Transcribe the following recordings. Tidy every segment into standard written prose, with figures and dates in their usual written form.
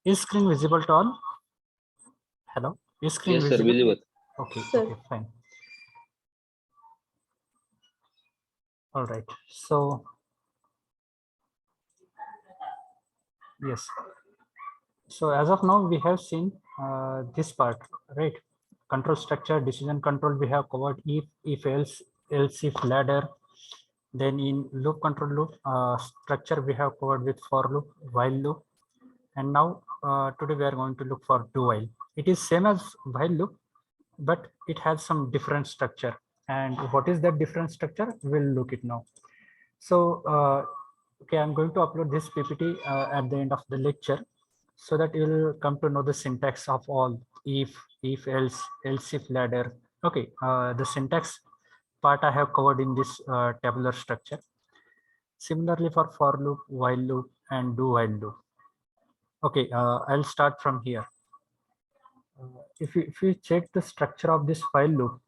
Is screen visible to all? Hello, is screen Yes, sir, visible? visible. Okay, Sir. okay, fine. All right. So yes. So as of now, we have seen this part, right? Control structure, decision control. We have covered if, else if ladder. Then in loop control loop structure, we have covered with for loop, while loop. And now today we are going to look for do while. It is same as while loop, but it has some different structure. And what is that different structure? We'll look it now. So okay, I'm going to upload this PPT at the end of the lecture, so that you will come to know the syntax of all if, else if ladder. Okay, the syntax part I have covered in this tabular structure. Similarly for loop, while loop, and do while loop. Okay, I'll start from here. If you check the structure of this while loop,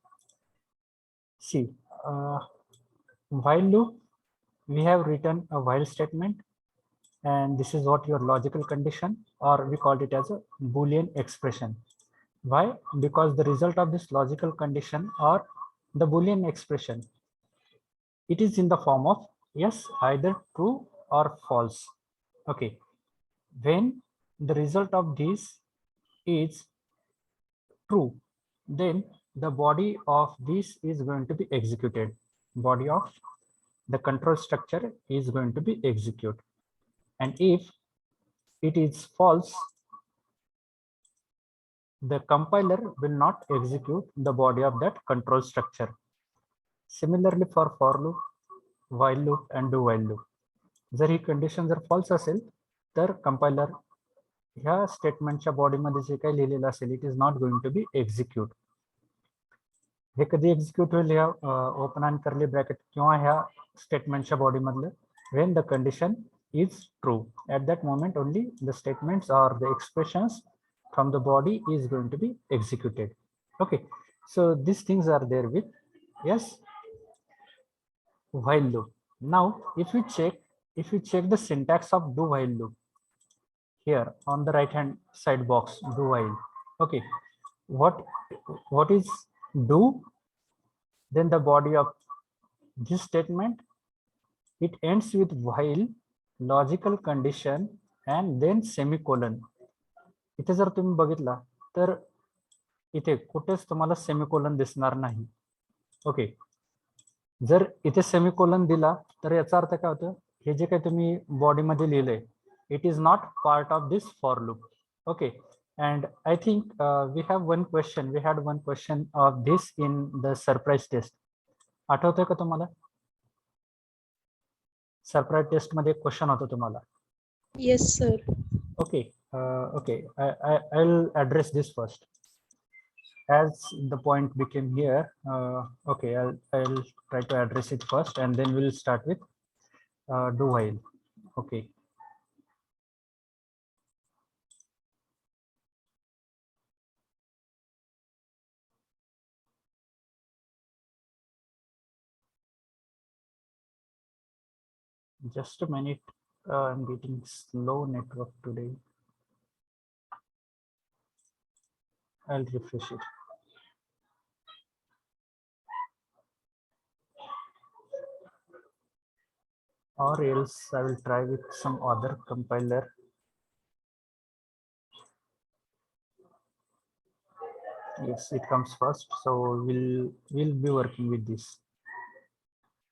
see, while loop, we have written a while statement, and this is what your logical condition, or we called it as a Boolean expression. Why? Because the result of this logical condition or the Boolean expression, it is in the form of yes, either true or false. Okay, when the result of this is true, then the body of this is going to be executed. Body of the control structure is going to be executed. And if it is false, the compiler will not execute the body of that control structure. Similarly for loop, while loop, and do while loop. जर ही condition जर false असेल तर compiler ह्या स्टेटमेंटच्या बॉडीमध्ये जे काही लिहिलेलं असेल it is not going to be execute. हे कधी एक्झिक्यूट होईल ह्या ओपन अँड कर्ली ब्रॅकेट किंवा ह्या स्टेटमेंटच्या बॉडीमधलं when the condition is true. At that moment only the statements or the expressions from the body is going to be executed. Okay, so these things are there with yes while loop. Now if you check the syntax of do while loop here on the right hand side box, do while. Okay, what is do? Then the body of this statement, it ends with while, logical condition, and then semicolon. इथे जर तुम्ही बघितला तर इथे कुठेच तुम्हाला semicolon दिसणार नाही. ओके, जर इथे सेमिकोलन दिला तर याचा अर्थ काय होतं, हे जे काही तुम्ही बॉडीमध्ये लिहिलंय it is not part of this for loop. Okay, and I think we had one question of this in the surprise test. आठवतंय का तुम्हाला? सरप्राईज टेस्ट मध्ये क्वेश्चन होता तुम्हाला. Yes, sir. Okay, okay, I'll address this first as the point became here. Okay, I'll try to address it first and then we'll start with do while. Okay, just a minute. I'm getting slow network today. I'll refresh it. Or else I will try with some other compiler. Yes, it comes first, so we'll be working with this.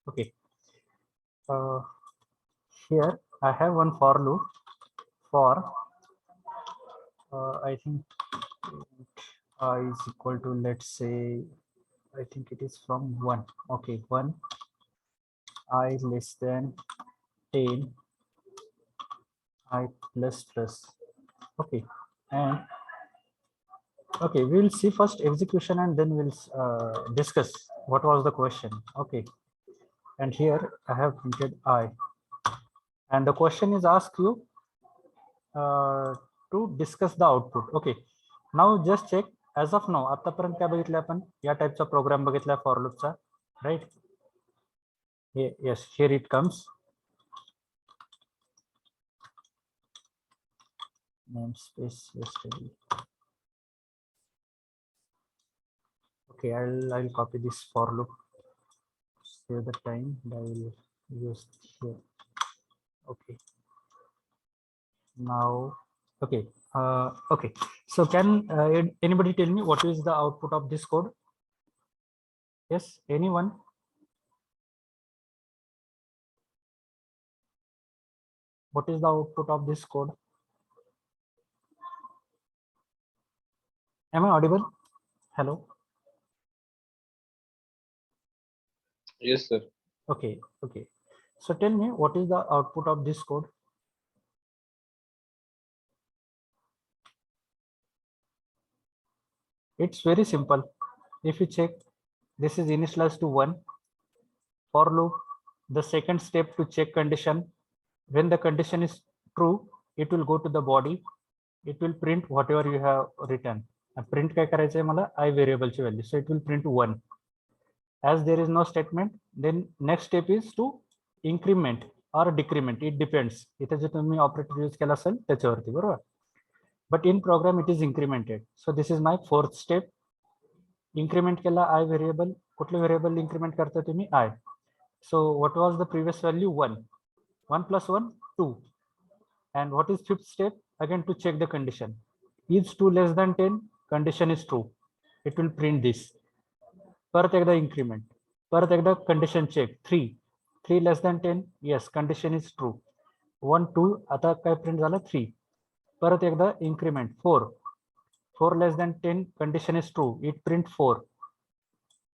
Okay, here I have one for loop for I think I is equal to, let's say, I think it is from 1. Okay, 1 I less than 10 I plus plus. Okay, and okay, we will see first execution and then we'll discuss what was the question. Okay, and here I have printed I, and the question is asked you to discuss the output. Okay, now just check as of now आतापर्यंत काय बघितलं आपण, या टाइपचा program बघितला for लूपचा, right? Yes, here it comes. namespace yesterday. Okay, I'll copy this for loop, save the time, and I will use here. Okay, now okay, okay, so can anybody tell me what is the output of this code? Yes, anyone? What is the output of this code? Am I audible? Hello? Yes, sir. Okay, okay. So tell me what is the output of this code? It's very simple. If you check, this is initialized to 1. For loop, the second step to check condition. When the condition is true, it will go to the body. It will print whatever you have written. Print काय करायचं आहे मला I variable ची value. So it will print 1. As there is no statement, then next step is to increment or decrement. It depends. इथे जे तुम्ही operator use केला असेल त्याच्यावरती, बरोबर? But in program it is incremented. So this is my fourth step. Increment केला I variable. कुठले variable increment करता तुम्ही I. So what was the previous value? 1. 1 plus 1, 2. And what is fifth step? Again to check the condition. Is 2 less than 10? Condition is true. It will print this. परत एकदा increment. परत एकदा condition check. 3. 3 less than 10? Yes, condition is true. 1, 2. आता काय print झालं? 3. परत एकदा increment. 4. 4 less than 10? Condition is true. It print 4.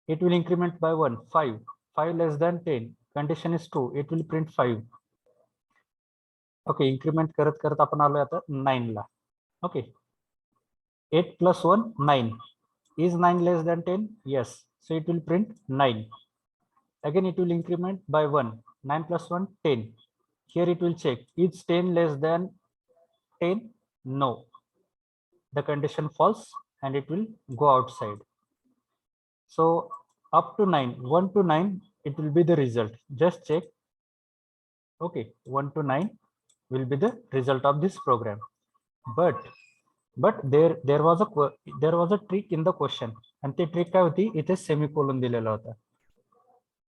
It will increment by 1. 5. 5 less than 10. Condition is true. It will print 5. Okay, increment करत करत आपण आलोय आता 9 ला. Okay. 8 plus 1, 9. Is 9 less than 10? Yes. So it will print 9. Again, it will increment by 1. 9 plus 1, 10. Here it will check. Is 10 less than 10? No. The condition false and it will go outside. So up to 9, 1 to 9, it will be the result. Just check. Okay, 1 to 9 will be the result of this program. But there was a trick in the question, and the trick काय होती, इथे semicolon दिलेला होता.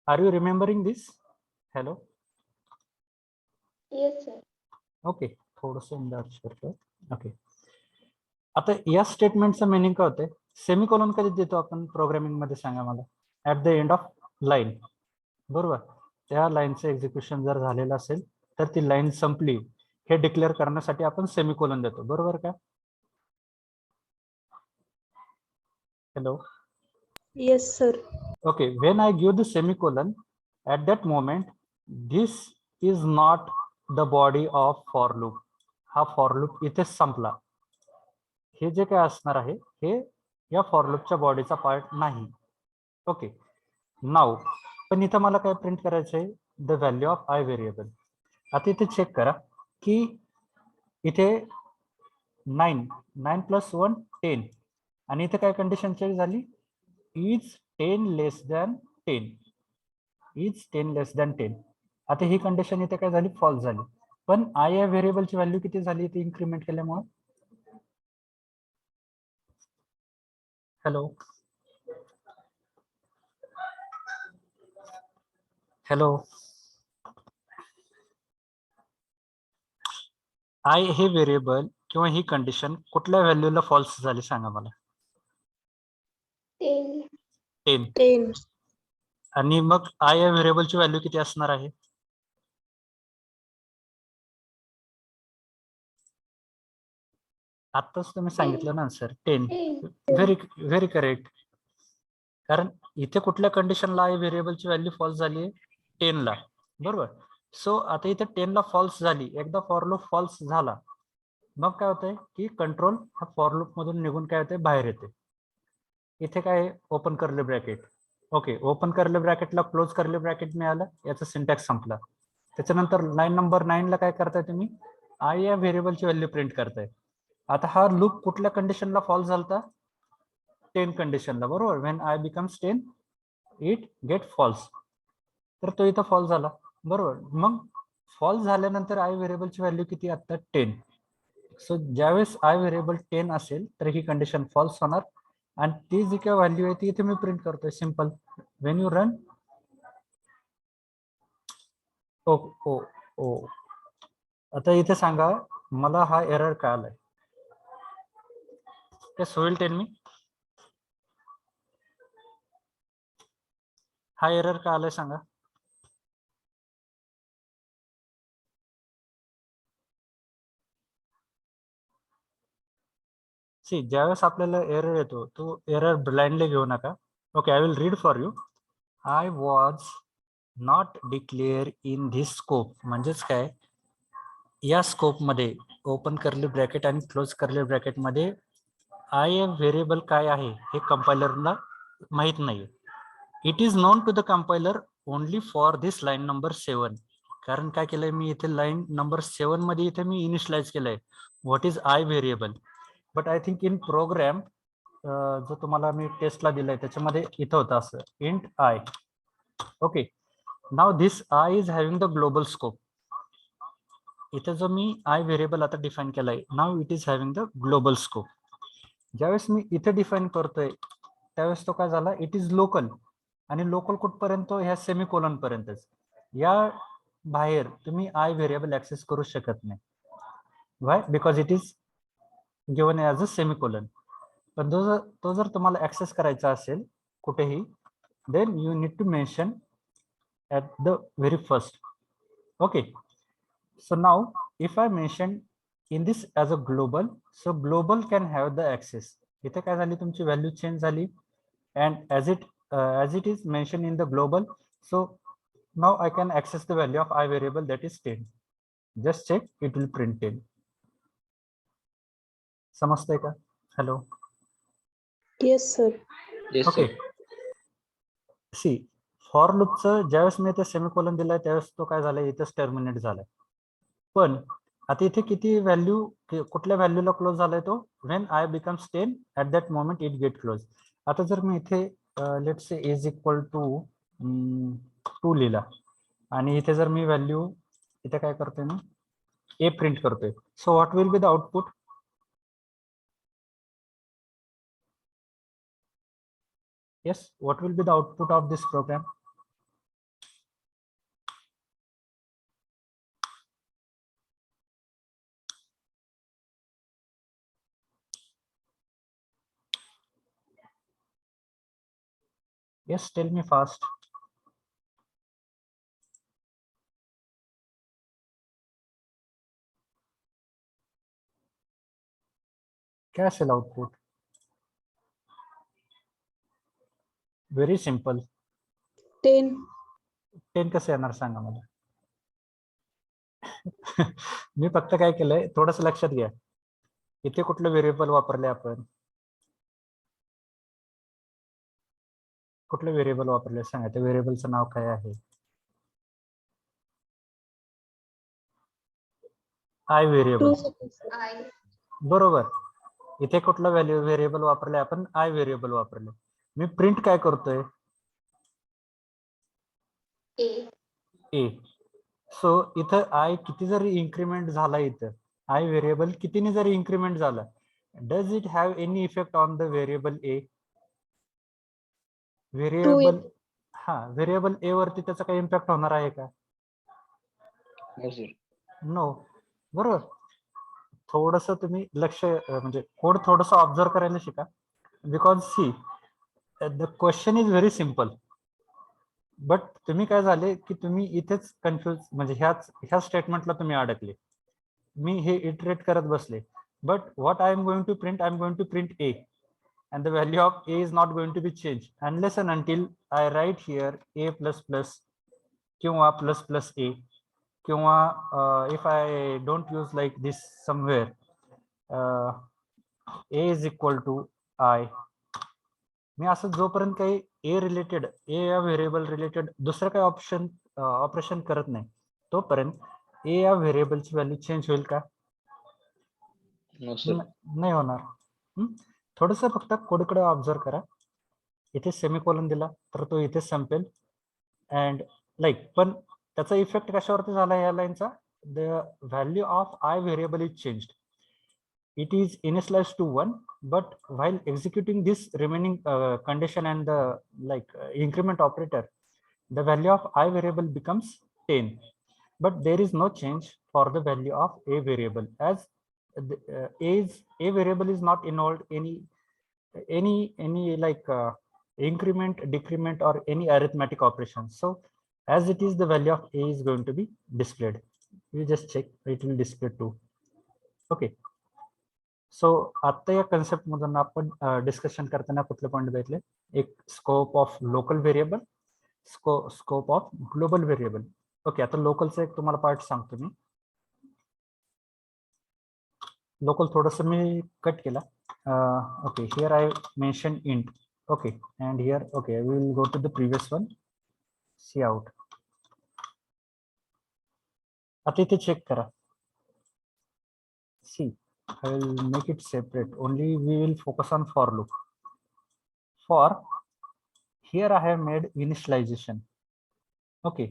Are you remembering this? Hello? Yes, sir. Okay, थोडंसं enlarge करतो. Okay. आता या स्टेटमेंटचं meaning काय होते? सेमिकोलॉन कधी देतो आपण प्रोग्रामिंग मध्ये, सांगा मला. At the end of line, बरोबर? त्या लाईनचं एक्झिक्युशन जर झालेलं असेल तर ती लाईन संपली हे डिक्लेअर करण्यासाठी आपण सेमिकोलॉन देतो, बरोबर का? Hello? Yes, sir. Okay, when I give the semicolon, at that moment, this is not the body of for loop. हा for loop इथे संपला. हे जे काय असणार आहे हे या for loopच्या बॉडीचा पार्ट नाही. ओके, नाव पण इथं मला काय प्रिंट करायचं आहे? The value of I variable. आता इथे चेक करा की इथे 9 प्लस 1 10 आणि इथे काय कंडिशन चेक झाली? Is 10 less than 10. Is 10 less than 10. आता ही कंडिशन इथे काय झाली? फॉल्स झाली. पण आय या व्हेरिएबलची व्हॅल्यू किती झाली इथे इन्क्रीमेंट केल्यामुळे? हॅलो हॅलो, आय हे व्हेरिएबल किंवा ही कंडिशन कुठल्या व्हॅल्यूला फॉल्स झाली सांगा मला? 10. 10. आणि मग आय या व्हेरिएबलची व्हॅल्यू किती असणार आहे? आताच तुम्ही सांगितलं ना सर, 10. Very correct. कारण इथे कुठल्या कंडिशनला आय व्हेरिएबलची व्हॅल्यू फॉल्स झाली? 10 ला, बरोबर? सो आता इथे 10 ला फॉल्स झाली. एकदा फॉर लूप फॉल्स झाला मग काय होतंय की कंट्रोल हा फॉर लूप मधून निघून काय होते? बाहेर येते. इथे काय? ओपन करली ब्रॅकेट. ओके, ओपन करली ब्रॅकेटला क्लोज करली ब्रॅकेट मिळालं, याचा सिंटॅक्स संपला. त्याच्यानंतर लाईन नंबर 9 ला काय करताय तुम्ही? आय या व्हेरिएबलची व्हॅल्यू प्रिंट करताय. आता हा लूप कुठल्या कंडिशनला फॉल्स झालता? 10 कंडिशनला, बरोबर? When I becomes 10 it get false. तर तो इथं फॉल्स झाला, बरोबर? मग फॉल्स झाल्यानंतर आय व्हेरिएबलची व्हॅल्यू किती? आता 10. सो ज्यावेळेस आय व्हेरिएबल 10 असेल तर ही कंडिशन फॉल्स होणार आणि ती जी काय व्हॅल्यू आहे ती इथे मी प्रिंट करतोय सिंपल. वेन यू रन ओ ओ ओ आता इथे सांगा मला हा एरर काय आलाय. Yes, who will tell me? हा एरर का आलाय सांगा. सी ज्यावेळेस आपल्याला एरर येतो तो एरर ब्लाइंडली घेऊ नका. Okay, I will read for you. I was not declare in this scope. म्हणजेच काय, या स्कोप मध्ये ओपन करली ब्रॅकेट आणि क्लोज करली ब्रॅकेट मध्ये आय व्हेरिएबल काय आहे हे कंपायलरला माहित नाही. It is known to the compiler only for this line number 7. कारण काय केलंय मी इथे लाईन नंबर 7 मध्ये इथे मी इनिशियलाइज केलंय what is I variable. But I think in program जो तुम्हाला मी टेस्टला दिलाय त्याच्यामध्ये इथं होतं असं int I. Okay, now this I is having the global scope. इथे जो मी आय व्हेरिएबल आता डिफाईन केलाय now it is having the global scope. ज्यावेळेस मी इथे डिफाईन करतोय त्यावेळेस तो काय झाला, इट इज लोकल. आणि लोकल कुठपर्यंत, ह्या सेमीकोलन पर्यंतच. या बाहेर तुम्ही आय व्हेरिएबल ऍक्सेस करू शकत नाही. Why? Because it is given as a semicolon. पण तो जर तुम्हाला ऍक्सेस करायचा असेल कुठेही, then you need to mention at the very first. Okay, so now if I mention in this as a global, so global can have the access. इथे काय झाली, तुमची व्हॅल्यू चेंज झाली. And as it is mentioned in the global, so now I can access the value of I variable, that is 10. Just check, it will print 10. समजतंय का? Hello. Yes, sir. Yes, Okay. sir. C for लूपचं ज्यावेळेस मी इथे semicolon दिलाय त्यावेळेस तो काय झालाय, इथेच टर्मिनेट झालाय. पण आता इथे किती व्हॅल्यू, कुठल्या व्हॅल्यूला क्लोज झालाय तो, when I becomes 10 at that moment it get close. आता जर मी इथे let's say is equal to 2 लिहिला आणि इथे जर मी व्हॅल्यू इथे काय करतोय मी ए प्रिंट करतोय, so what will be the output. Yes, what will be the output of this program. Yes, tell me fast. क्या असेल आउटपुट? Very simple. 10. 10 कसं येणार सांगा मला. मी फक्त काय केलंय थोडस लक्षात घ्या, इथे कुठलं व्हेरिएबल वापरले आपण, कुठलं व्हेरिएबल वापरले सांगा. त्या व्हेरिएबलचं नाव काय आहे? आय व्हेरिएबल. 2. बरोबर. इथे कुठलं व्हेरिएबल वापरले आपण? आय व्हेरिएबल वापरले. मी प्रिंट काय करतोय? ए. सो इथं आय किती जरी इन्क्रीमेंट झाला, इथं आय व्हेरिएबल कितीने जरी इन्क्रीमेंट झाला, does it have any effect on the variable A? Variable, हा व्हेरिएबल ए वरती त्याचा काही इम्पॅक्ट होणार आहे का? No, sir. नो. बरोबर. थोडस तुम्ही लक्ष म्हणजे कोड थोडस ऑब्झर्व करायला शिका. Because see the question is very simple, but तुम्ही काय झाले की तुम्ही इथेच कन्फ्युज, म्हणजे ह्या स्टेटमेंटला तुम्ही अडकले. मी हे इटरेट करत बसले, but what I am going to print, I am going to print a and the value of a is not going to be changed unless and until I write here a plus plus किंवा plus plus a किंवा if I don't use like this somewhere a is equal to I. मी असं जोपर्यंत काही ए related, ए या variable related दुसरं काही operation करत नाही तोपर्यंत ए या व्हेरिएबलची व्हॅल्यू चेंज होईल का? No, sir. नाही होणार. थोडस फक्त कोडकडे ऑब्झर्व करा. इथे सेमीकोलन दिला तर तो इथे संपेल अँड लाईक, पण त्याचा इफेक्ट कशावरती झाला या लाईनचा? The value of I variable is changed. it is initialized to 1, but while executing this remaining condition and the increment operator, the value of I variable becomes 10, but there is no change for the value of a variable, as a variable is not involved any increment, decrement, or any arithmetic operations. So as it is, the value of a is going to be displayed. You just check, it will display 2. Okay. सो आता या concept मधून आपण discussion करताना कुठले point बघितले, एक scope of local variable, scope of global variable. Okay, आता लोकलचा एक तुम्हाला पार्ट सांगतो मी. लोकल थोडंसं मी कट केला. Okay, here I mention int. Okay, and here okay, we will go to the previous one, c out. आता इथे चेक करा. सी, I will make it separate. Only we will focus on for loop. For here I have made initialization. Okay.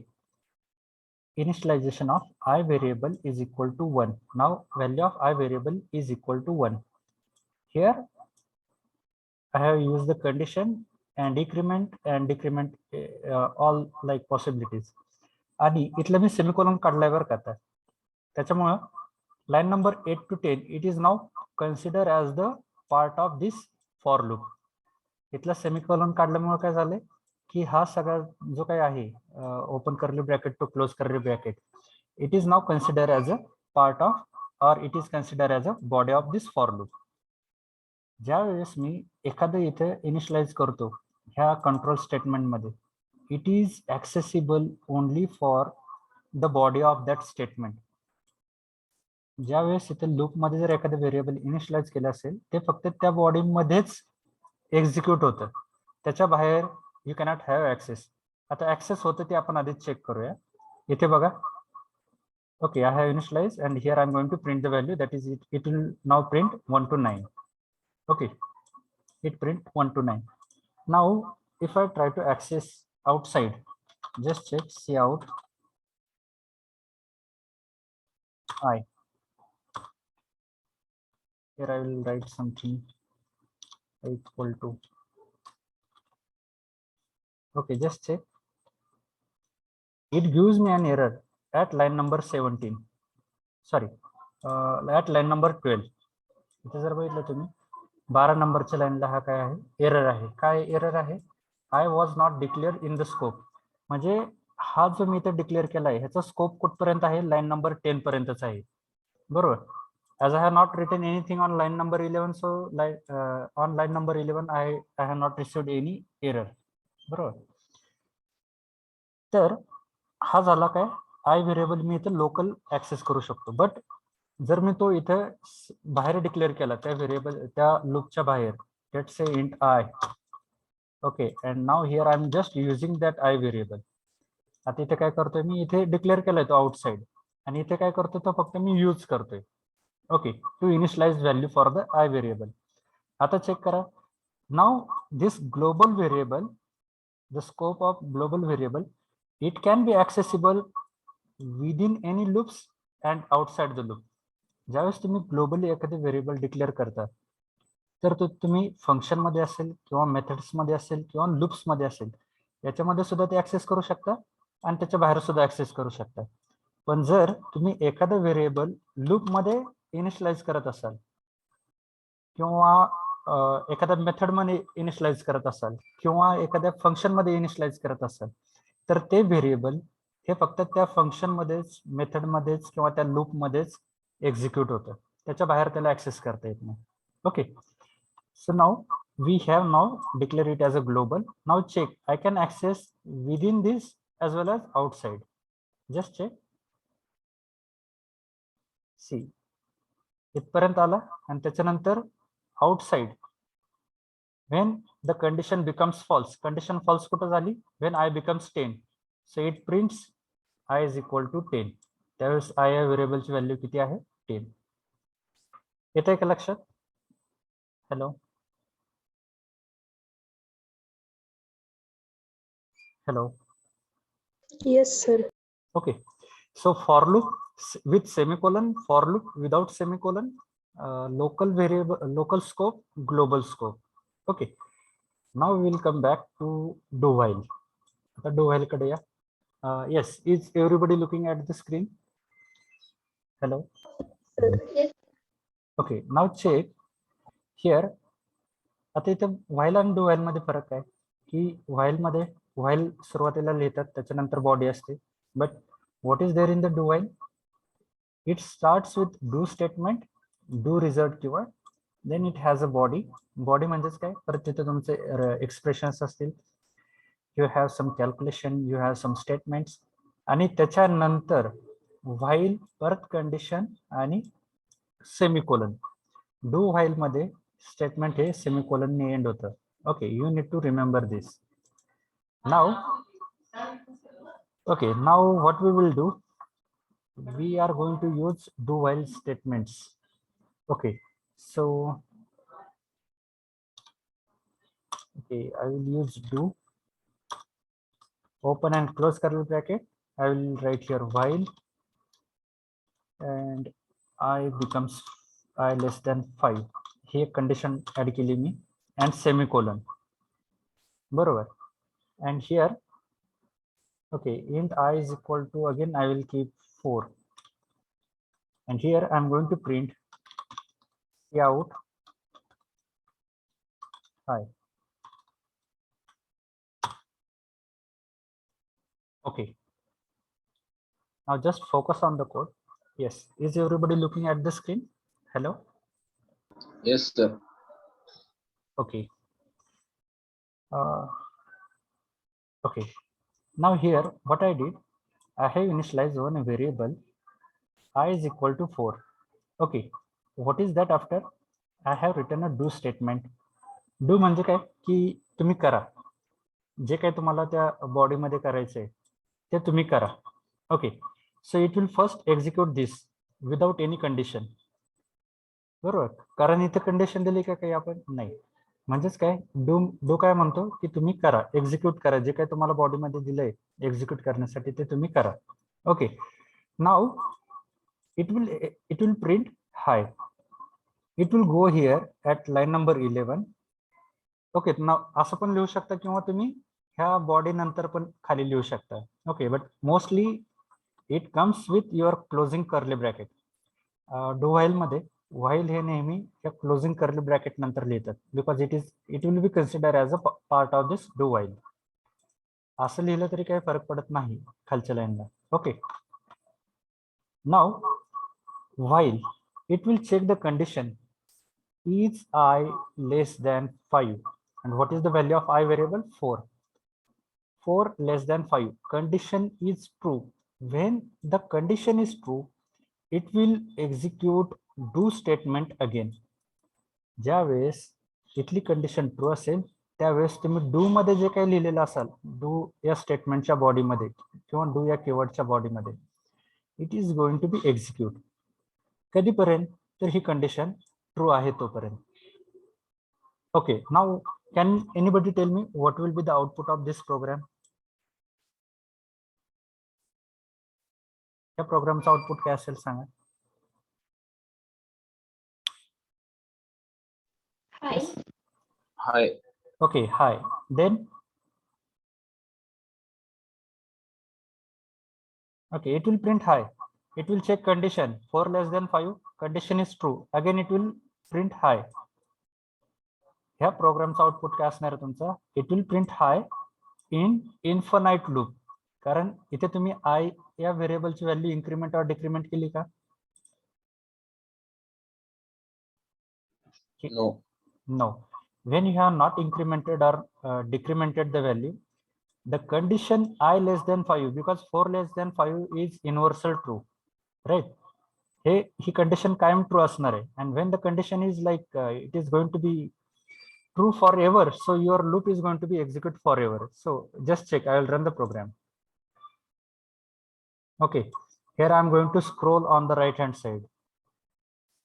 Initialization of I variable is equal to 1. Now value of I variable is equal to 1. Here I have used the condition and decrement all like possibilities. आणि इथलं मी semicolon काढलाय बरं का आता. त्याच्यामुळे line number 8 to 10, it is now considered as the part of this for loop. इथला semicolon काढल्यामुळे काय झाले की हा सगळा जो काही आहे open curly bracket to close curly bracket, it is now consider as a part of और it is consider as a body of this for loop. ज्या वेळेस मी एखादं इथे इनिशियलाइज करतो ह्या कंट्रोल स्टेटमेंट मध्ये, it is accessible only for the body of that statement. ज्या वेळेस इथे लूप मध्ये जर एखादं व्हेरिएबल इनिशियलाइज केलं असेल, ते फक्त त्या बॉडी मध्येच एक्झिक्यूट होतं, त्याच्या बाहेर यू कॅनॉट हॅव ऍक्सेस. आता ऍक्सेस होतं ते आपण आधीच चेक करूया. इथे बघा, okay, I have initialize and here I am going to print the value, that is it will now print 1 to 9. Okay, it print 1 to 9. Now if I try to access outside, just check cout I. Here I will write something equal to. Okay, just check. It gives me an error at line number 17. Sorry, at line number 12. इथे जर बघितलं तुम्ही 12 नंबरच्या लाईनला हा काय आहे, error आहे. काय एरर आहे? I was not declare in the scope. म्हणजे हा जो मी इथे डिक्लेअर केलाय ह्याचा स्कोप कुठपर्यंत आहे, लाईन नंबर 10 पर्यंतच आहे, बरोबर. As I have not written anything on line number 11, so on line number 11 I have not received any error, बरोबर. तर हा झाला काय, आय व्हेरिएबल मी इथे लोकल ऍक्सेस करू शकतो. बट जर मी तो इथे बाहेर डिक्लेअर केला त्या व्हेरिएबल त्या लूपच्या बाहेर, let's say int I. Okay, and now here I am just using that I variable. आता इथे काय करतोय मी, इथे डिक्लेअर केलाय तो आउटसाइड, आणि इथे काय करतोय तो फक्त मी यूज करतोय. Okay, to initialize value for the I variable. आता चेक करा. Now this global variable, the scope of global variable, it can be accessible within any loops and outside the loop. ज्यावेळेस तुम्ही ग्लोबली एखादे variable declare करता, तर तो तुम्ही function मध्ये असेल किंवा मेथड्स मध्ये असेल किंवा लूप्स मध्ये असेल, याच्यामध्ये सुद्धा ते ऍक्सेस करू शकता आणि त्याच्या बाहेर सुद्धा ऍक्सेस करू शकता. पण जर तुम्ही एखादं व्हेरिएबल लूप मध्ये इनिशियलाइज करत असाल किंवा एखाद्या मेथड मध्ये इनिशियलाइज करत असाल किंवा एखाद्या फंक्शन मध्ये इनिशियलाइज करत असाल, तर ते व्हेरिएबल हे फक्त त्या फंक्शन मध्येच, मेथड मध्येच किंवा त्या लूप मध्येच एक्झिक्यूट होतं, त्याच्या बाहेर त्याला ऍक्सेस करता येत नाही. Okay, so now we have now declare it as a global. Now check, I can access within this as well as outside. Just check. See, इथपर्यंत आला आणि त्याच्यानंतर outside, when the condition becomes false. Condition false कुठं झाली, when I becomes 10, so it prints I is equal to 10. त्यावेळेस I या व्हेरिएबलची value किती आहे, 10. येतंय का लक्षात? Hello hello. Yes, sir. Okay, so for loop with semicolon, for loop without semicolon, local variable, local scope, global scope. Okay. Now we will come back to do while. आता do while कडे या. Yes, is everybody looking at the screen? Hello. Yes. Okay. Now check here. आता इथे while आणि do while मध्ये फरक आहे की while मध्ये while सुरुवातीला लिहितात त्याच्यानंतर बॉडी असते. But what is there in the do while? It starts with do statement, do result keyword, then it has a body. Body म्हणजेच काय, परत तिथे तुमचे एक्सप्रेशन्स असतील, you have some calculation, you have some statements, आणि त्याच्यानंतर while परत condition आणि सेमिकोलन. डू while मध्ये स्टेटमेंट हे सेमिकोलन ने एंड होतं. Okay, you need to remember this. Now okay, now what we will do, we are going to use do while statements. Okay, so okay, I will use do, open and close curly bracket. I will write here while and I becomes I less than 5. Here condition add केली मी and semicolon. बरोबर. And here, okay, int I is equal to, again I will keep 4. And here I'm going to print out hi. Okay. Now just focus on the code. Yes. Is everybody looking at the screen? Hello? Yes, sir. Okay. Okay. Now here, what I did, I have initialized one variable I is equal to 4. Okay. What is that after? I have written a do statement. Do म्हणजे काय की तुम्ही करा, जे काही तुम्हाला त्या बॉडीमध्ये करायचंय ते तुम्ही करा. Okay, so it will first execute this without any condition. बरोबर, कारण इथे कंडिशन दिली का काही आपण नाही. म्हणजेच काय, डू काय म्हणतो की तुम्ही करा, एक्झिक्यूट करा, जे काही तुम्हाला बॉडीमध्ये दिलंय एक्झिक्यूट करण्यासाठी ते तुम्ही करा. Okay, now it will print hi. It will go here at line number 11. Okay, now असं पण लिहू शकता किंवा तुम्ही ह्या बॉडी नंतर पण खाली लिहू शकता. Okay, but mostly it comes with your closing curly bracket. Do while मध्ये व्हाईल हे नेहमी या क्लोजिंग कर्ली ब्रॅकेट नंतर लिहितात, because it will be consider as a part of this do while. असं लिहिलं तरी काही फरक पडत नाही खालच्या लाईनला. Okay, now while it will check the condition is I less than 5, and what is the value of I variable? 4. 4 less than 5. Condition is true. When the condition is true, it will execute do statement again. ज्यावेळेस इथली condition true असेल त्यावेळेस तुम्ही do मध्ये जे काही लिहिलेलं असाल, do या स्टेटमेंटच्या बॉडीमध्ये किंवा डू या कीवर्डच्या बॉडीमध्ये, it is going to be execute. कधीपर्यंत? तर ही कंडिशन ट्रू आहे तोपर्यंत. Okay, now can anybody tell me what will be the output of this program? या प्रोग्रामचा आउटपुट काय असेल सांगा. Hi. Yes. Hi. Okay, hi. Then okay, it will print hi. It will check condition 4 less than 5. Condition is true. Again it will print hi. ह्या प्रोग्रामचा output काय असणार आहे तुमचा? It will print hi in infinite loop. कारण इथे तुम्ही आय या व्हेरिएबलची व्हॅल्यू इन्क्रीमेंट और डिक्रीमेंट केली का? No. No. When you have not incremented or decremented the value, the condition I less than 5, because 4 less than 5 is universal true, right? He condition कायम true असणार आहे. and when the condition is like it is going to be true forever, so your loop is going to be execute forever. So just check, I will run the program. Okay, here I am going to scroll on the right hand side.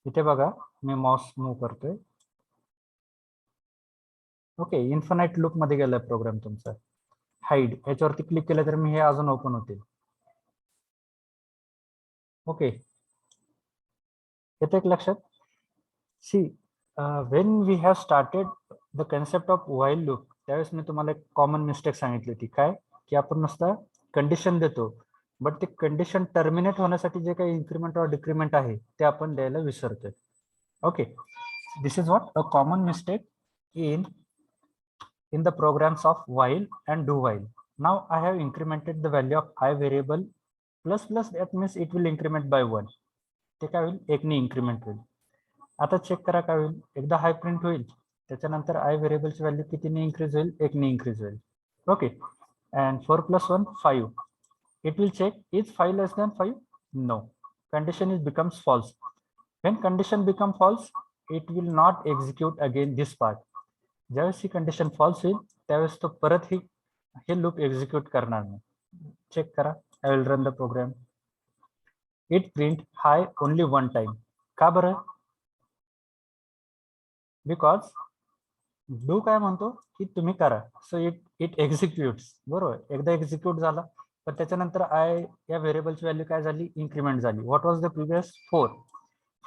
इथे बघा मी mouse move करतोय. Okay, infinite loop मध्ये गेलाय programme तुमचा. Hide याच्यावरती click केलं तर मी हे अजून ओपन होतील. ओके, येते एक लक्षात. सी when we have started the concept of while loop, त्यावेळेस मी तुम्हाला एक कॉमन मिस्टेक सांगितली होती, काय की आपण नुसतं कंडिशन देतो, बट ते कंडिशन टर्मिनेट होण्यासाठी जे काही इन्क्रीमेंट और डिक्रीमेंट आहे ते आपण द्यायला विसरतोय. Okay, this is what a common mistake in the programs of while and do while. Now I have incremented the value of I variable plus plus, that means it will increment by 1. ते काय होईल, एक ने increment होईल. आता check करा काय होईल, एकदा हाय प्रिंट होईल त्याच्यानंतर आय व्हेरिएबलची व्हॅल्यू कितीने इन्क्रीज होईल, एक ने इन्क्रीज होईल. Okay, and 4 plus 1 5. It will check is 5 less than 5. No, condition is becomes false. When condition become false, it will not execute again this part. ज्यावेळेस ही कंडिशन फॉल्स होईल त्यावेळेस तो परत हे लूप एक्झिक्यूट करणार नाही. चेक करा, I will run the program. It print hi only one time. का बरं, बिकॉज डू काय म्हणतो की तुम्ही करा, सो इट एक्झिक्युट्स. बरोबर, एकदा एक्झिक्यूट झाला पण त्याच्यानंतर आय या व्हेरिएबलची व्हॅल्यू काय झाली, इन्क्रीमेंट झाली. What was the previous 4.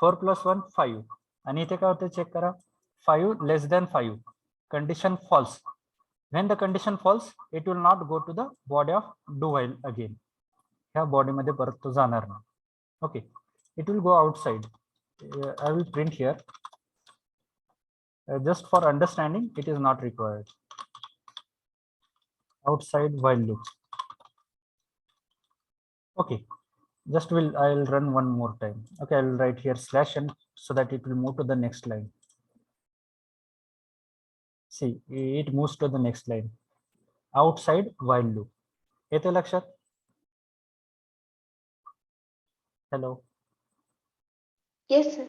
4 plus 1 5. आणि इथे काय होतं चेक करा, 5 less than 5, condition false. when the condition false, it will not go to the body of do while again. ह्या बॉडी मध्ये परत तो जाणार नाही. Okay, it will go outside. I will print here. Just for understanding, it is not required. Outside while loop. Okay, just I'll run one more time. Okay, I will write here slash n so that it will move to the next line. See, it moves to the next line. Outside while loop. येते लक्षात? Hello. Yes, sir.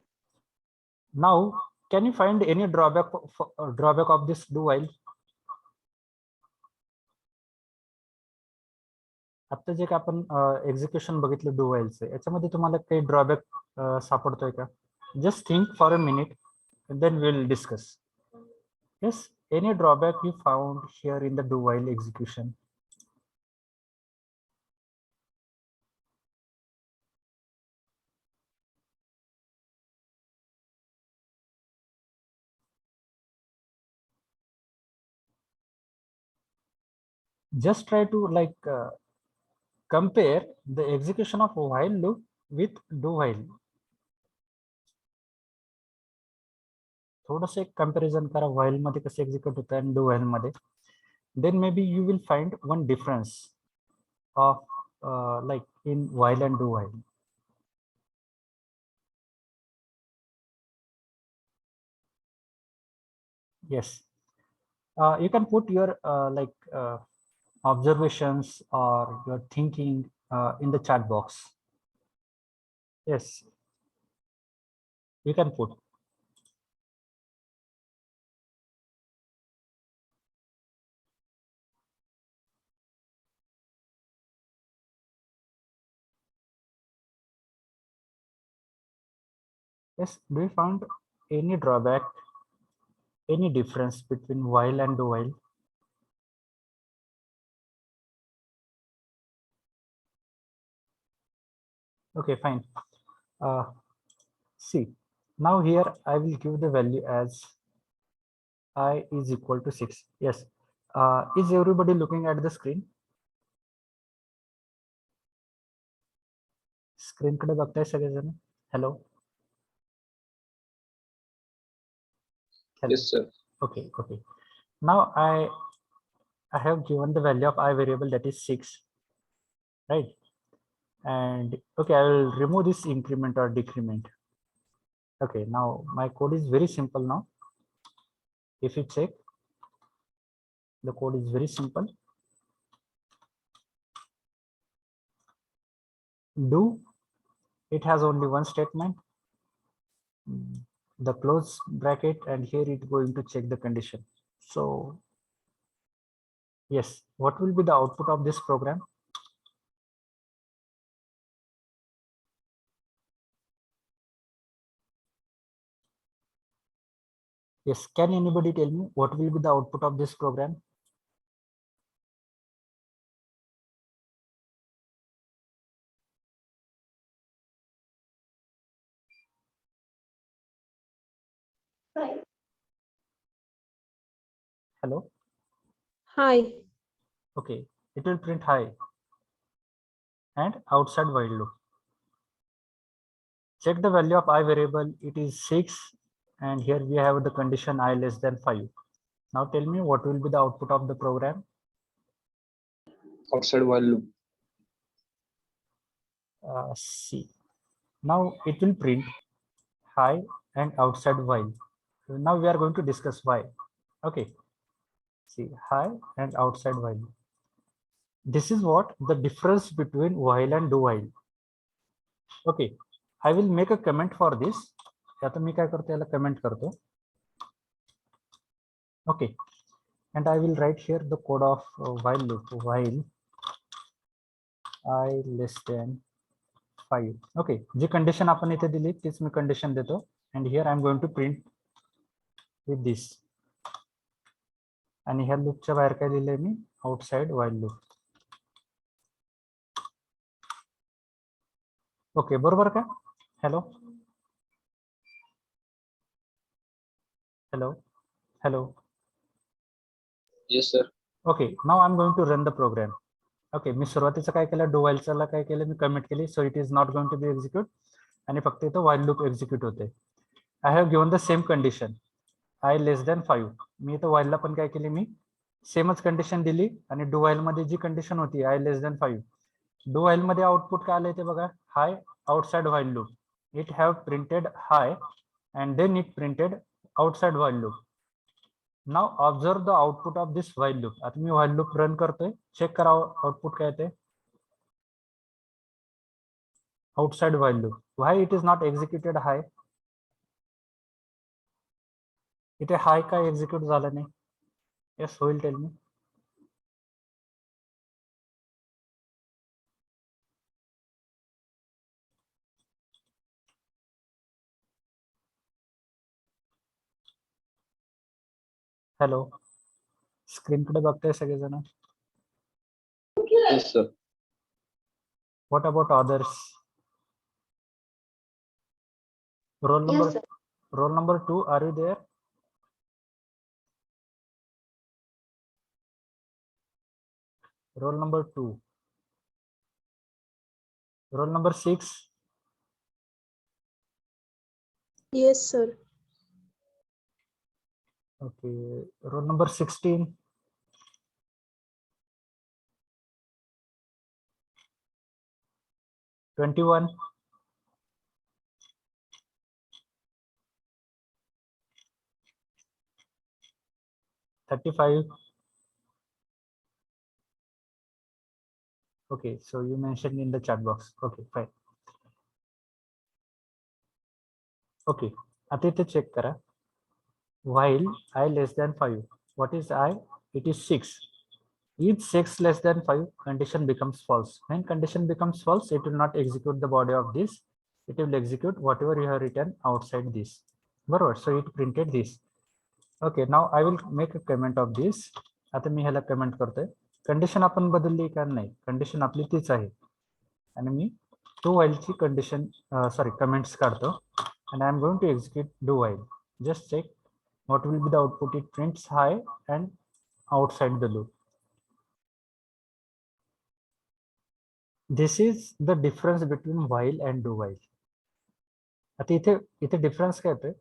Now, can you find any drawback of this do while? आता जे आपण execution बघितलं do व्हाईलचं, याच्यामध्ये तुम्हाला काही drawback सापडतोय का? Just think for a minute, then will discuss. Yes, any drawback you found here in the do while execution? Just try to compare the execution of while loop with do while. थोडस एक comparison करा, while मध्ये कसं execute होतं आणि do while मध्ये. Then may be you will find one difference of in while and do while. Yes, you can put your observations or your thinking in the chat box. Yes, you can put. Yes, do you find any drawback, any difference between while and do while? Okay, fine. See, now here I will give the value as I is equal to 6. Yes, is everybody looking at the screen? Screen कडे बघताय सगळेजण? Hello. Hello. Yes, sir. Okay, okay. Now I have given the value of I variable, that is 6, right? And okay, I will remove this increment or decrement. Okay, now my code is very simple now. If you check, the code is very simple. Do, it has only one statement, the close bracket, and here it going to check the condition. So yes, what will be the output of this program? Yes, can anybody tell me what will be the output of this program? Hello. Hi. Okay, it will print high and outside while loop. Check the value of I variable. It is 6, and here we have the condition I less than 5. Now tell me what will be the output of the program. Outside while loop. See, now it will print high and outside while. Now we are going to discuss why. Okay, see, high and outside while. This is what the difference between while and do while. Okay, I will make a comment for this. आता मी काय करतो याला comment करतो. Okay, and I will write here the code of while loop, while I less than 5. Okay, ji condition आपण इथे दिली तीच मी condition देतो, and here I am going to print with this. आणि ह्या लूपच्या बाहेर काय दिलंय मी, outside while loop. ओके, बरोबर का? Hello hello hello. Yes, sir. Okay, now I am going to run the program. Okay, मी सुरुवातीचं काय केलं, डू व्हाईलला काय केलं, मी कमिट केली, so it is not going to be execute, आणि फक्त इथं व्हाईल लूप एक्झिक्यूट होते. I have given the same condition I less than 5. मी इथं व्हाईलला पण काय केली, मी सेमच कंडिशन दिली, आणि डू व्हाईल मध्ये जी कंडिशन होती I less than 5, do while मध्ये आउटपुट काय आलंय ते बघा, hi outside while loop. It have printed hi and then it printed outside while loop. Now observe the output of this while loop. आता मी while loop run करतोय, check करा output काय येते. outside while loop. Why it is not executed high? इथे हाय काय execute झालं नाही. Yes, who will tell me? Hello, screen कडे बघताय सगळेजण? Yes, sir. What about others? Roll number, Yes, sir. roll number 2, are you there? Roll number 2. Roll number 6. Yes, sir. Okay, roll number 16. Twenty-one. 35. Okay, so you mentioned in the chat box. Okay, fine. Okay, आता इथे check करा. While I less than 5, what is I? It is 6. If 6 less than 5, condition becomes false. When condition becomes false, it will not execute the body of this. It will execute whatever you have written outside this. बरोबर, so it printed this. Okay, now I will make a comment of this. आता मी ह्याला comment करतोय. Condition आपण बदलली का नाही, condition आपली तीच आहे, आणि मी do while ची कंडिशन कमेंट्स काढतो, and I am going to execute do while. Just check what will be the output. It prints high and outside the loop. This is the difference between while and do while. आता इथे इथे difference काय येतोय,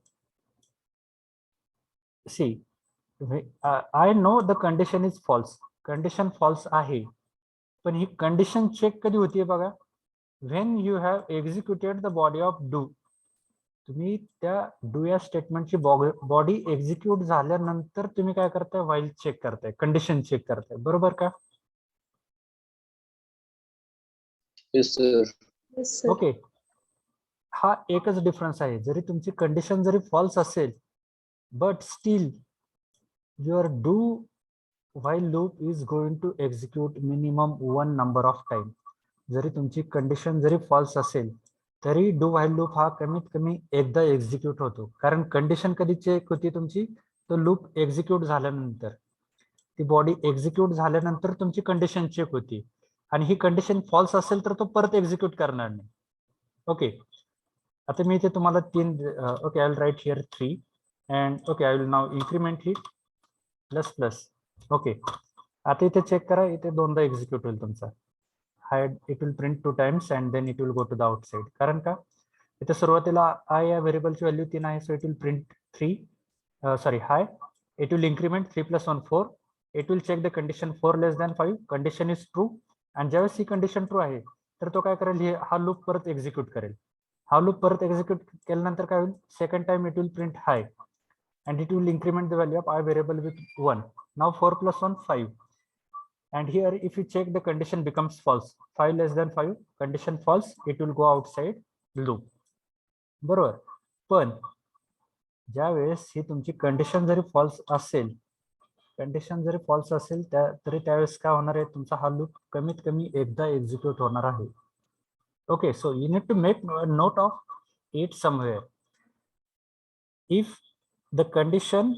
see, I know the condition is false. Condition false आहे, पण ही condition check कधी होतीये बघा, when you have executed the body of do. तुम्ही त्या डू या स्टेटमेंटची बॉडी एक्झिक्यूट झाल्यानंतर तुम्ही काय करताय, व्हाईल चेक करताय, कंडिशन चेक करताय, बरोबर का? Yes, sir. Yes, sir. Okay, हा एकच डिफरन्स आहे. जरी तुमची कंडिशन जरी फॉल्स असेल, but still your do while loop is going to execute minimum 1 number of time. जरी तुमची कंडिशन जरी फॉल्स असेल तरी डू व्हाईल लूप हा कमीत कमी एकदा एक्झिक्यूट होतो. कारण कंडिशन कधी चेक होती तुमची, तो लूप एक्झिक्यूट झाल्यानंतर, ती बॉडी एक्झिक्यूट झाल्यानंतर तुमची कंडिशन चेक होती, आणि ही कंडिशन फॉल्स असेल तर तो परत एक्झिक्यूट करणार नाही. ओके, आता मी इथे तुम्हाला 3, okay, I will write here 3, and okay, I will now increment it. Plus plus. Okay, आता इथे चेक करा, इथे दोनदा एक्झिक्यूट होईल तुमचा. Hi, it will print 2 times and then it will go to the outside. कारण का, इथे सुरुवातीला आय या व्हेरिएबलची व्हॅल्यू 3 आहे, so it will print 3, sorry hi. It will increment 3 + 1 4. It will check the condition 4 less than 5. Condition is true, आणि ज्यावेळेस ही कंडिशन ट्रू आहे तर तो काय करेल, हा लूप परत एक्झिक्यूट करेल. हा लूप परत एक्झिक्यूट केल्यानंतर काय होईल, second time it will print hi and it will increment the value of I variable with 1. Now 4 + 1 5, and here if you check the condition becomes false. 5 less than 5, condition false, it will go outside loop. बरोबर. पण ज्यावेळेस ही तुमची condition जरी false असेल, तरी त्यावेळेस काय होणार आहे, तुमचा हा लूप कमीत कमी एकदा एक्झिक्यूट होणार आहे. Okay, so you need to make note of it somewhere. If the condition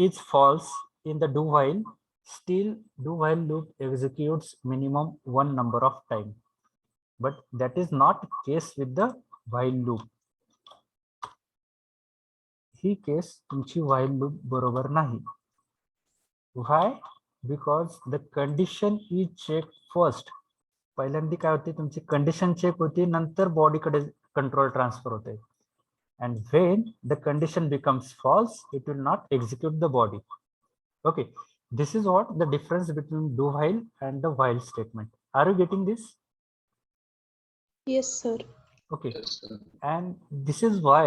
is false in the do while, still do while loop executes minimum one number of time, but that is not case with the while loop. He case तुमची while loop बरोबर नाही. Why? Because the condition is checked first. पहिल्यांदा काय होते, तुमची condition check होती, नंतर बॉडीकडे control transfer होते. And when the condition becomes false, it will not execute the body. Okay, this is what the difference between do while and the while statement. Are you getting this? Yes, sir. Okay, Yes, sir. and this is why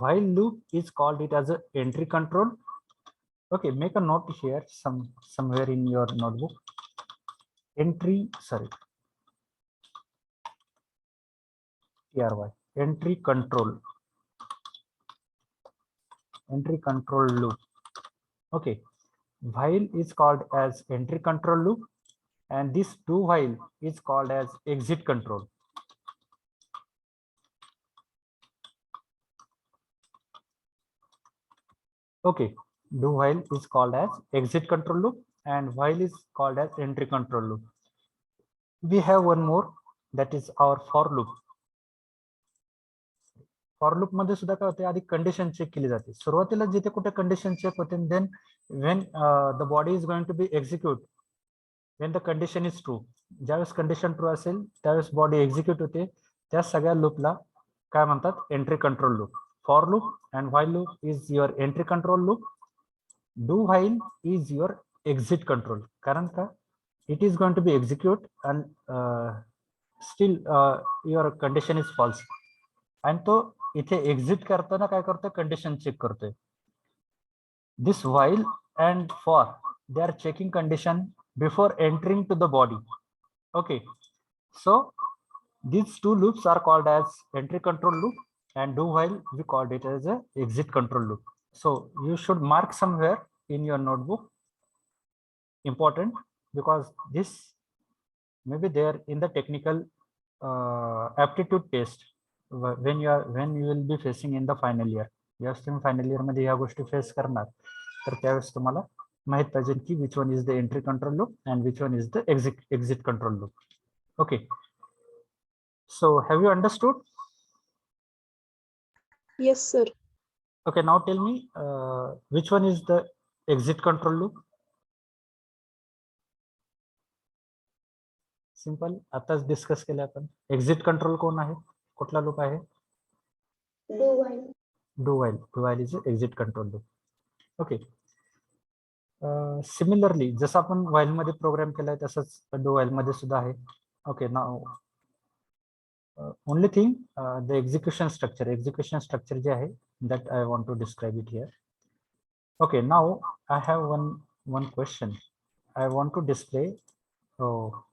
while loop is called it as a entry control. Okay, make a note here, somewhere in your notebook. Entry control loop. Okay, while is called as entry control loop, and this do while is called as exit control. Okay, do while is called as exit control loop and while is called as entry control loop. We have one more, that is our for loop. For loop मध्ये सुद्धा काय होते, आधी condition check केली जाते. सुरुवातीला जिथे कुठे कंडिशन चेक होते, then when the body is going to be execute when the condition is true. ज्यावेळेस कंडिशन ट्रू असेल त्यावेळेस बॉडी एक्झिक्यूट होते. त्या सगळ्या लूपला काय म्हणतात, entry control loop. For loop and while loop is your entry control loop. Do while is your exit control. कारण का, it is going to be execute and still your condition is false, आणि तो इथे exit करताना काय करतोय, condition check करतोय. This while and for, they are checking condition before entering to the body. Okay, so these two loops are called as entry control loop, and do while we called it as a exit control loop. So you should mark somewhere in your notebook, important, because this may be there in the technical aptitude test when you will be facing in the final year. Yes, तुम्ही final year मध्ये या गोष्टी face करणार, तर त्यावेळेस तुम्हाला माहित पाहिजे की which one is the entry control loop and which one is the exit control loop. Okay, so have you understood? Yes, sir. Okay, now tell me which one is the exit control loop? Simple, आताच discuss केलं आपण. Exit control कोण आहे, कुठला loop आहे? Do while. Do while is exit control loop. Okay, similarly जसं आपण while मध्ये प्रोग्राम केलाय तसंच डू व्हाईल मध्ये सुद्धा आहे. Okay, now only thing the execution structure जे आहे, that I want to describe it here. Okay, now I have one question. I want to display. Oh,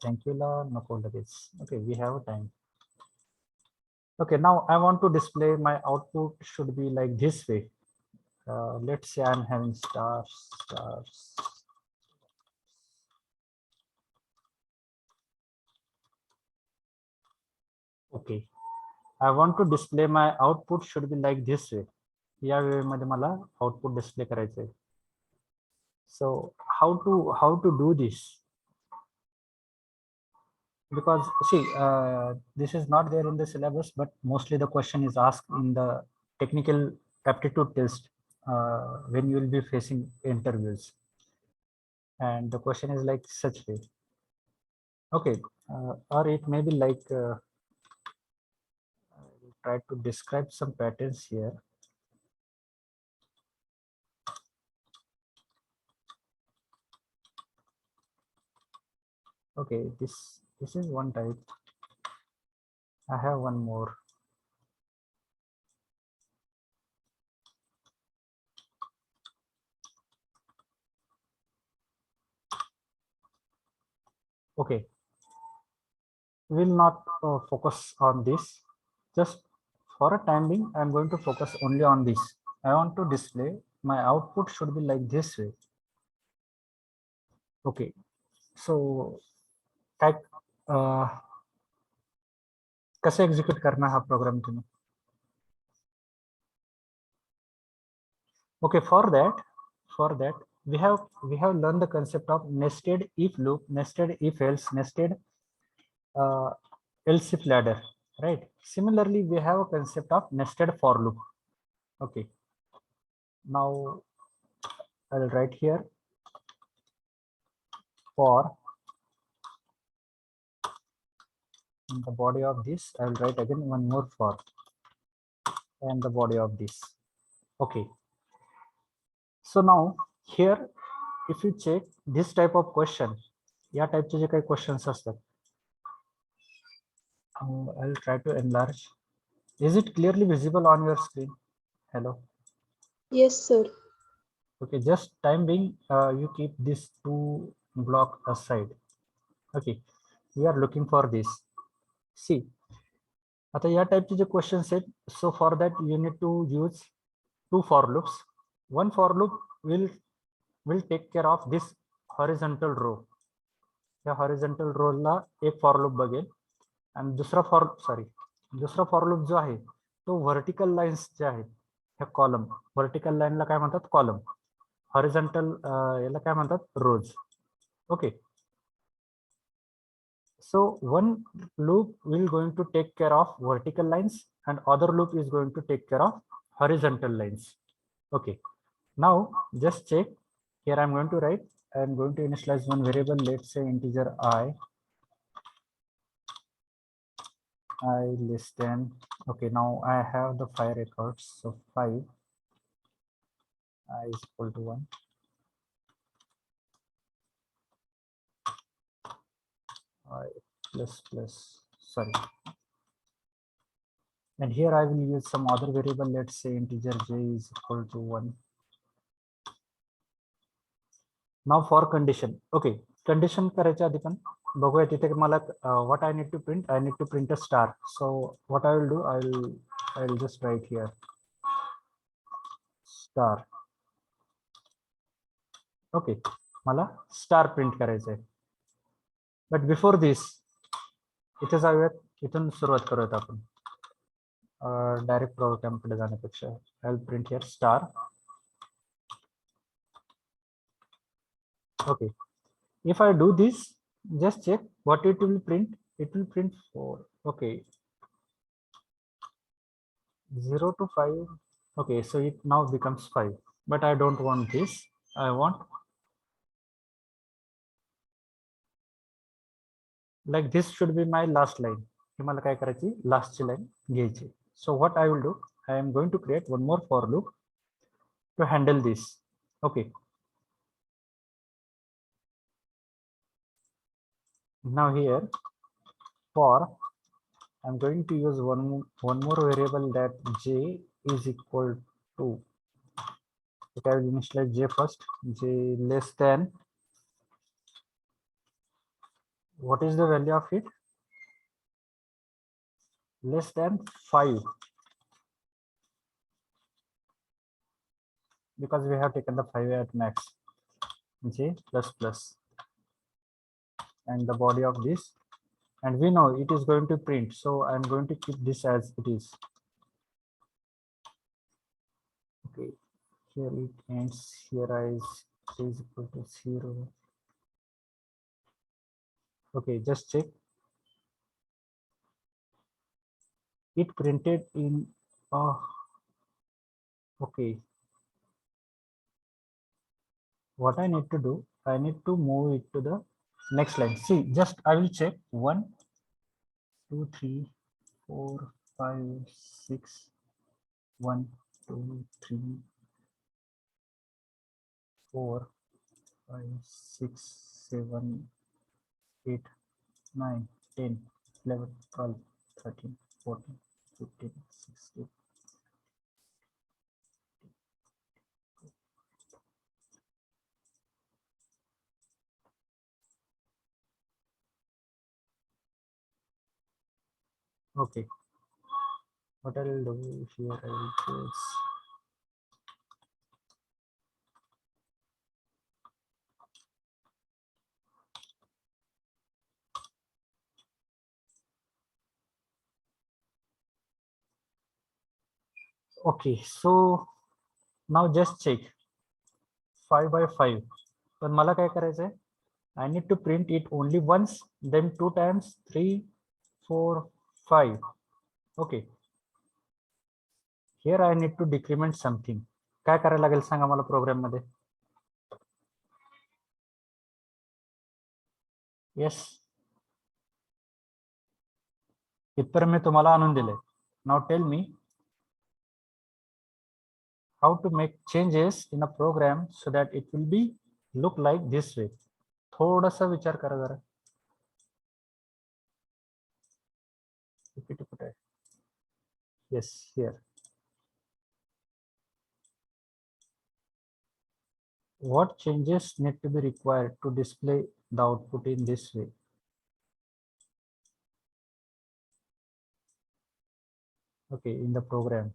thank you, La. नको लगेच. Okay, we have time. Okay, now I want to display my output should be like this way. Let's say I'm having stars. Okay, I want to display my output should be like this way. या वेळेमध्ये मला output display करायचे आहे. So how to do this? Because see, this is not there in the syllabus, but mostly the question is asked in the technical aptitude test when you will be facing interviews, and the question is like such way. Okay, or it may be like I will try to describe some patterns here. Okay, this is one type. I have one more. Okay, we will not focus on this. Just for a time being, I'm going to focus only on this. I want to display my output should be like this way. Okay, so काय कसं execute करणार हा programme तुम्ही? Okay, for that we have learned the concept of nested if loop, nested if else, nested else if ladder, right? Similarly, we have a concept of nested for loop. Okay, now I'll write here for, in the body of this I will write again one more for, and the body of this. Okay, so now here if you check this type of question, या टाइपचे जे काही questions असतात, I'll try to enlarge. Is it clearly visible on your screen? Hello. Yes, sir. Okay, just time being you keep this two block aside. Okay, we are looking for this. See, आता या टाइपचे जे questions आहेत, so for that you need to use two for loops. One for loop will take care of this horizontal row. या horizontal row ला एक for loop Baghel, आणि दुसरा for loop जो आहे तो vertical lines जे आहेत ह्या column, vertical line ला काय म्हणतात column, horizontal याला काय म्हणतात rows. Okay, so one loop will going to take care of vertical lines and other loop is going to take care of horizontal lines. Okay, now just check here. I'm going to write, I'm going to initialize one variable, let's say integer I less than, okay, now I have the 5 records, so 5 I is equal to 1, I plus sorry, and here I will use some other variable, let's say integer j is equal to 1. Now for condition, okay, condition करायच्या आधी पण बघूया तिथे मला what I need to print a star. So what I will do, I'll just write here star. Okay, मला star print करायचं आहे. But before this इथे जाऊयात, इथून सुरुवात करूयात आपण डायरेक्ट प्रोग्राम कडे जाण्यापेक्षा. I will print here star. Okay, if I do this, just check what it will print. It will print 4. Okay, 0 to 5. Okay, so it now becomes 5, but I don't want this. I want like this should be my last line. मला काय करायची, लास्टची line घ्यायची. So what I will do, I am going to create one more for loop to handle this. Okay, now here for I'm going to use one more variable, that j is equal to, okay, I will initialize j first, j less than, what is the value of it, less than 5, because we have taken the 5 at max, j plus plus, and the body of this, and we know it is going to print, so I'm going to keep this as it is. Okay, here it ends, here is equal to 0. Okay, just check, it printed in okay, what I need to do, I need to move it to the next line. See, just I will check 1, 2, 3, 4, 5, 6, 1, 2, 3, 4, 5, 6, 7, 8, 9, 10, 11, 12, 13, 14, 15, 16. Okay, what I will do here, I will choose. Okay, so now just check 5 by 5. पण मला काय करायचंय? I need to print it only once, then 2 times, 3, 4, 5. Okay. Here I need to decrement something. काय करायला लागेल सांगा मला programme मध्ये? Yes. इथपर्यंत मी तुम्हाला आणून दिले. Now tell me how to make changes in a program so that it will be look like this way. थोडासा विचार करा जरा. Yes, here. What changes need to be required to display the output in this way? Okay, in the program.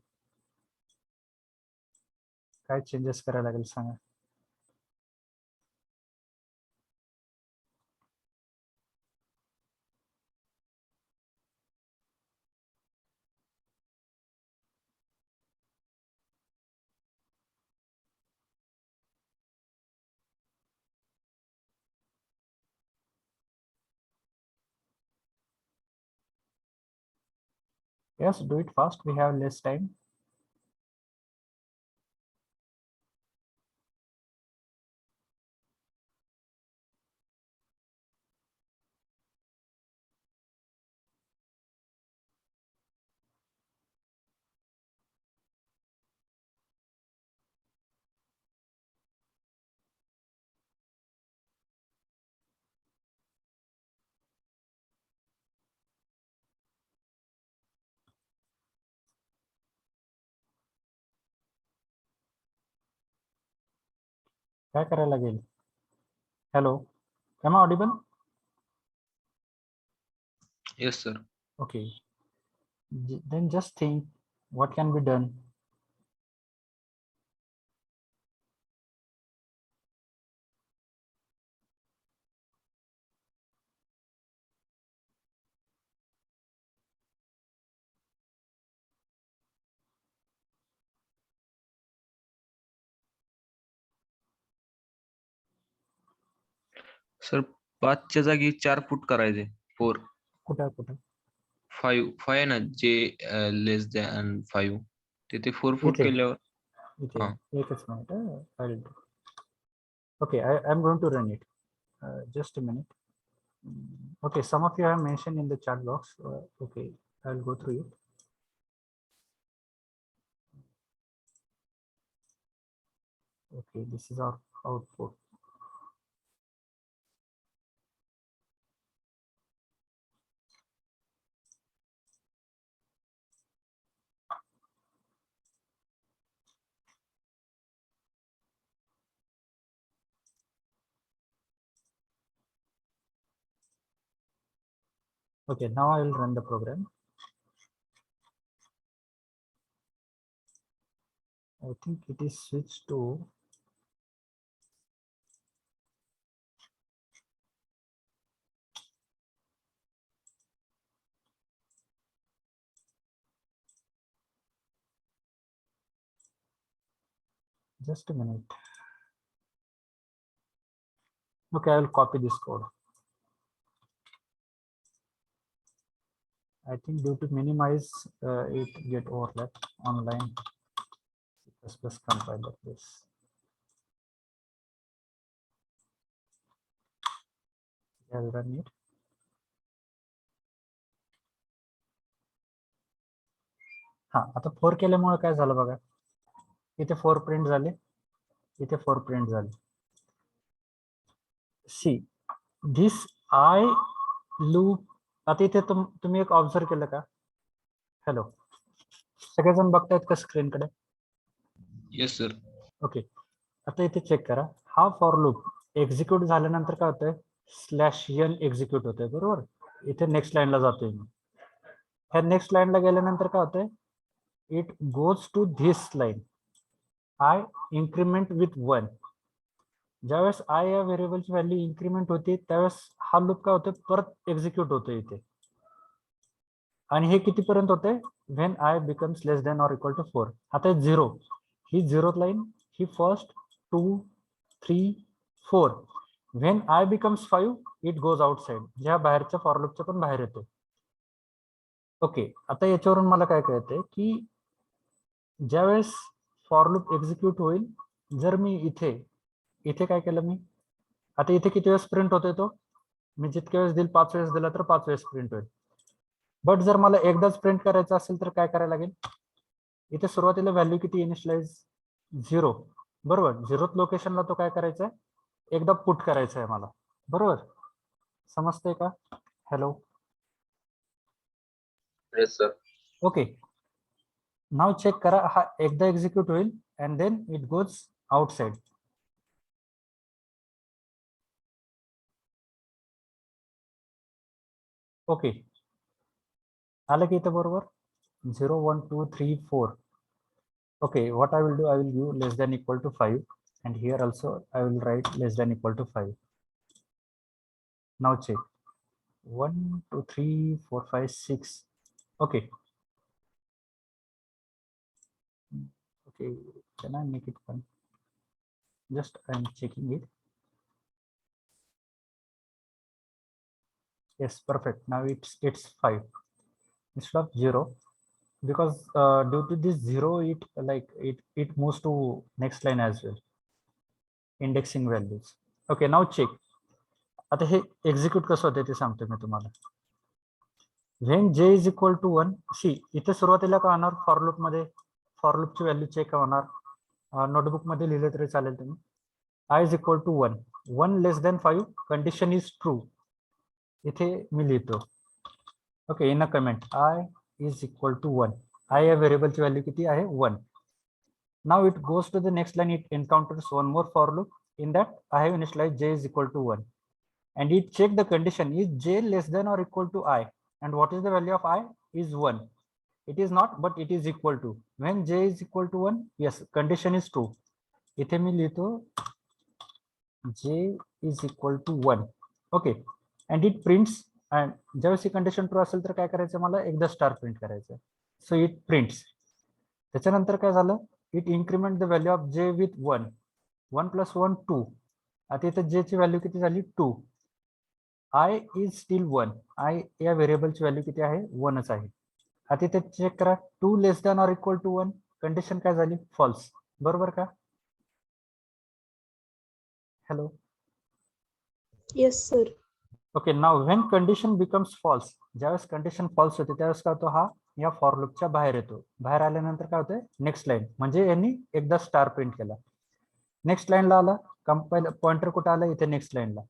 काय changes करायला लागेल सांगा? Yes, do it fast. We have less time. काय करायला लागेल? Hello, am I audible? Yes, sir. Okay. Then just think what can be done. Sir 5च्या जागी 4 फूट करायचे. 4, कुठं 5 आहे ना जे लेस दॅन 5 तिथे 4 फूट इथे केल्यावर इथे हां. एकच minute. I'll do. Okay, I'm going to run it. Just a minute. Okay, some of you have mentioned in the chat box. Okay, I'll go through it. Okay, this is our output. Okay, now I will run the program. I think it is switched to just a minute. Okay, I will copy this code. I think due to minimize it get overlap online. Plus compiler this. I'll run it. हा आता 4 केल्यामुळे काय झालं बघा, इथे 4 print झाले, इथे 4 print झाले. See this I loop. आता इथे तुम्ही एक ऑब्झर्व केलं का? हॅलो, सगळेजण बघतायत का स्क्रीनकडे? Yes sir. ओके, आता इथे चेक करा. हा फॉर लूप एक्झिक्यूट झाल्यानंतर काय होतंय, /n एक्झिक्यूट होतंय, बरोबर. इथे नेक्स्ट लाईनला जातोय मी. ह्या नेक्स्ट लाईनला गेल्यानंतर काय होतंय, it goes to this line. I increment with 1. ज्यावेळेस आय या व्हेरिएबलची व्हॅल्यू इन्क्रीमेंट होते त्यावेळेस हा लूप काय होतोय, परत एक्झिक्यूट होतोय इथे. आणि हे कितीपर्यंत होते, when I becomes less than or equal to 4. आता 0, ही 0th लाईन, ही first 2 3 4. When I becomes 5 it goes outside. ज्या बाहेरच्या फॉर लूपच्या पण बाहेर येतो. ओके, आता याच्यावरून मला काय कळतंय की ज्यावेळेस फॉर लूप एक्झिक्यूट होईल, जर मी इथे काय केलं मी, आता इथे किती वेळेस प्रिंट होतोय तो, मी जितके वेळेस देईल 5 वेळेस दिला तर 5 वेळेस प्रिंट होईल. बट जर मला एकदाच प्रिंट करायचं असेल तर काय करायला लागेल, इथे सुरुवातीला व्हॅल्यू किती इनिशियलाइज 0, बरोबर. 0th लोकेशनला तो काय करायचा आहे, एकदा पुट करायचं आहे मला, बरोबर. समजतंय का? Hello. Yes sir. Okay, now check करा. हा एकदा एक्झिक्यूट होईल and then it goes outside. Okay, आलं की इथं बरोबर 0 1 2 3 4. okay, what I will do, I will give less than equal to 5, and here also I will write less than equal to 5. Now check 1 2 3 4 5 6. Okay, okay, can I make it 1? Just I am checking it. Yes, perfect. Now it's 5 instead of 0, because due to this 0 it moves to next line as well, indexing values. Okay, now check. आता हे execute कसं होतं ते सांगतो मी तुम्हाला. When j is equal to 1, see इथे सुरुवातीला काय होणार, फॉर लूप मध्ये फॉर लूपची व्हॅल्यू चेक काय होणार, नोटबुक मध्ये लिहिले तरी चालेल तुम्ही. I is equal to 1, 1 less than 5, condition is true. इथे मी लिहितो, okay, in a comment I is equal to 1. I या व्हेरिएबलची व्हॅल्यू किती आहे, 1. Now it goes to the next line, it एन्काउंटर्स one more for loop. In that I have initialized j is equal to 1, and it check the condition, is j less than or equal to I, and what is the value of I is 1. It is not, but it is equal to. When j is equal to 1, yes, condition is true. इथे मी लिहितो j is equal to 1. okay, and it prints, and ज्यावेळेस ही condition true असेल तर काय करायचं, मला एकदा स्टार प्रिंट करायचं. So it prints. त्याच्यानंतर काय झालं, it increment the value of j with 1. 1 + 1 2. आता इथे j ची व्हॅल्यू किती झाली, 2. I is steel 1. आय या व्हेरिएबलची व्हॅल्यू किती आहे, 1च आहे. आता इथे चेक करा, 2 less than or equal to 1, condition काय झाली, फॉल्स, बरोबर का? Hello. Yes, sir. Okay, now when condition becomes false, ज्यावेळेस कंडिशन फॉल्स होते त्यावेळेस काय होतो, हा या फॉर लूपच्या बाहेर येतो. बाहेर आल्यानंतर काय होतंय, नेक्स्ट लाईन, म्हणजे यांनी एकदा स्टार प्रिंट केला. नेक्स्ट लाईनला आला, कंपाईल पॉइंटर कुठे आला, इथे नेक्स्ट लाईनला.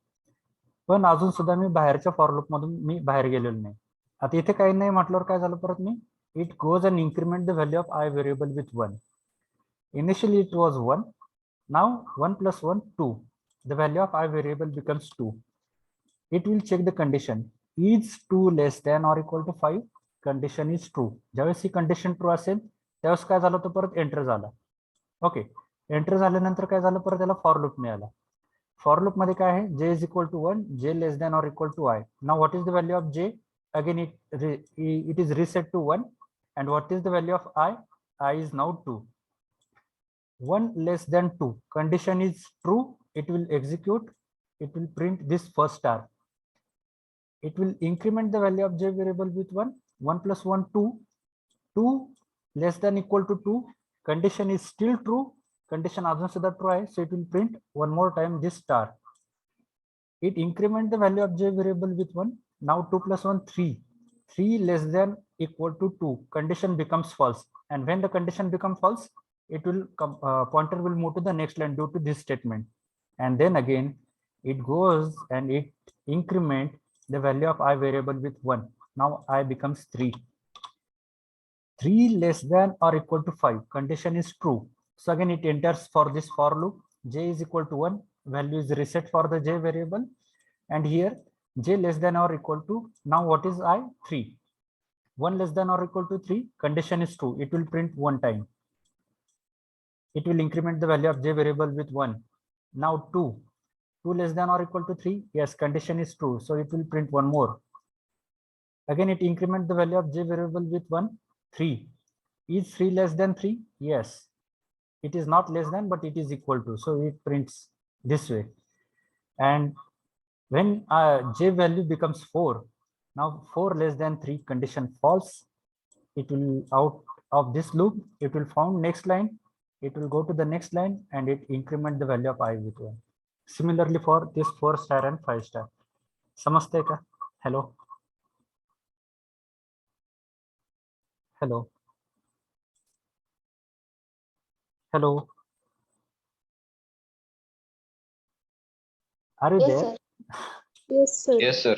पण अजून सुद्धा मी बाहेरच्या फॉर लूप मधून मी बाहेर गेलेलो नाही. आता इथे काही नाही म्हटल्यावर काय झालं, परत मी it goes and increment the value of I variable with 1. Initially it was 1, now 1 + 1 2. The value of I variable becomes 2. It will check the condition, is 2 less than or equal to 5, condition is true. ज्यावेळेस ही condition true असेल त्यावेळेस काय झालं, तो परत enter झाला. Okay, enter झाल्यानंतर काय झालं, परत त्याला फॉर लूप मिळाला. फॉर लूप मध्ये काय आहे, j is equal to 1, j less than or equal to I. Now what is the value of j, again it is reset to 1, and what is the value of I? I is now 2. 1 less than 2, condition is true, it will execute, it will print this first star. It will increment the value of j variable with 1. 1 + 1 2. 2 less than equal to 2, condition is still true, condition अजून सुद्धा true आहे, so it will print one more time this star. it increment the value of j variable with 1. Now 2 plus 1, 3. 3 less than equal to 2. Condition becomes false. And when the condition becomes false, it will pointer will move to the next line due to this statement. And then again, it goes and it increment the value of I variable with 1. Now I becomes 3. 3 less than or equal to 5. Condition is true. So again, it enters for this for loop. J is equal to 1. Value is reset for the j variable. And here j less than or equal to, now what is I? 3. 1 less than or equal to 3. Condition is true. It will print one time. It will increment the value of j variable with 1. Now 2. 2 less than or equal to 3. Yes, condition is true. So it will print one more. Again, it increment the value of j variable with 1. 3. Is 3 less than 3? Yes. It is not less than, but it is equal to. So it prints this way. And when j value becomes 4, now 4 less than 3, condition false. It will out of this loop. It will found next line. It will go to the next line and it increment the value of I with 1. Similarly for this 4 star and 5 star. समझते क्या? Hello. Hello. Hello. Are you Yes, there? sir. Yes, sir. Yes, sir.